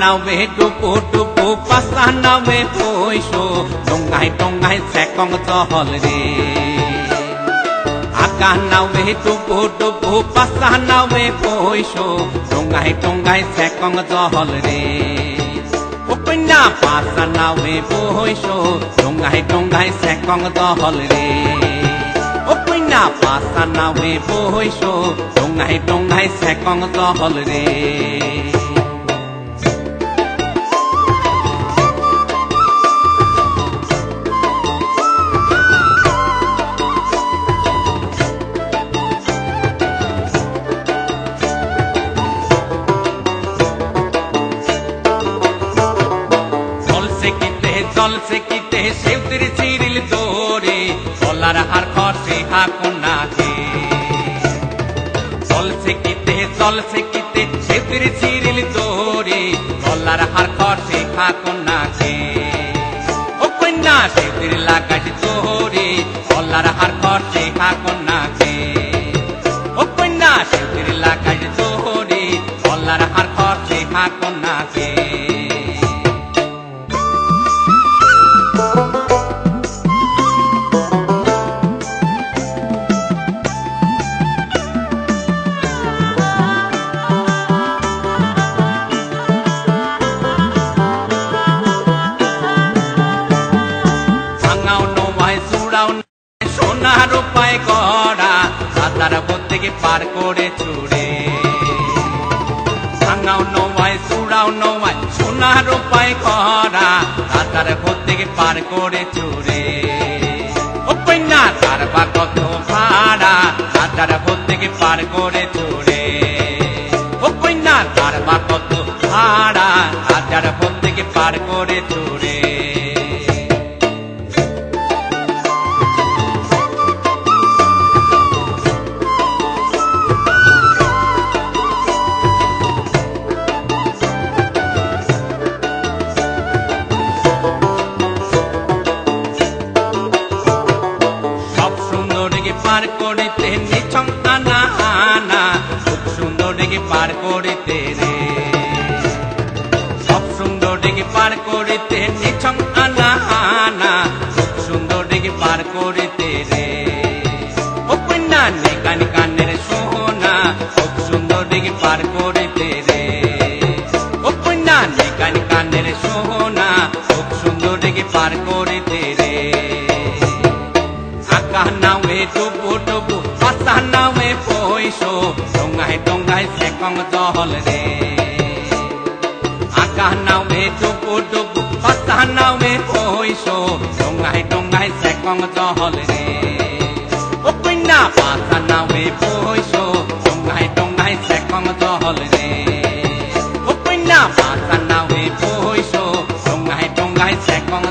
Nawe dupu dupu pasah nawe poiso dongai dongai sekong tohol re Akan nawe dupu dupu pasah nawe poiso dongai dongai sekong tohol re Upenya pasah nawe poiso dongai dongai sekong tohol re Upenya pasah nawe poiso dongai dongai sekong tohol re Jol se kite sevtir ciril dore Solar har khoshe hakuna ke Jol se kite sevtir ciril dore Solar har khoshe hakuna ke O koina sevtir lagash dore Solar har khoshe hakuna ke O koina sevtir lagash dore Solar har khoshe hakuna ke সোনার উপায় করা সাতার থেকে পার করে চুড়ে ভাঙাও নয় চূড়াও নয় সোনার উপায় করা সাতার থেকে পার করে চুড়ে ও কন্যা তার বা কত ভাড়া সাতার থেকে পার করে চুড়ে ও কন্যা তার বা কত ভাড়া সাতার থেকে পার করে চুড়ে পার করিতে নিছং আনা আনা খুব সুন্দর ডেকে পার করিতে রে সব সুন্দর ডেকে পার করিতে নিছং আনা আনা খুব সুন্দর ডেকে পার করিতে রে ও কন্যা নেকান কানের সোনা খুব সুন্দর ডেকে পার করিতে রে ও কন্যা নেকান কানের সোনা খুব সুন্দর ডেকে পার করিতে রে Nawe dupu dupu pasah nawe poiso dongai dongai sekong tohol re Akah nawe dupu dupu pasah nawe poiso dongai dongai sekong tohol re O koina pasah nawe poiso dongai dongai sekong tohol re O koina pasah nawe poiso dongai dongai sekong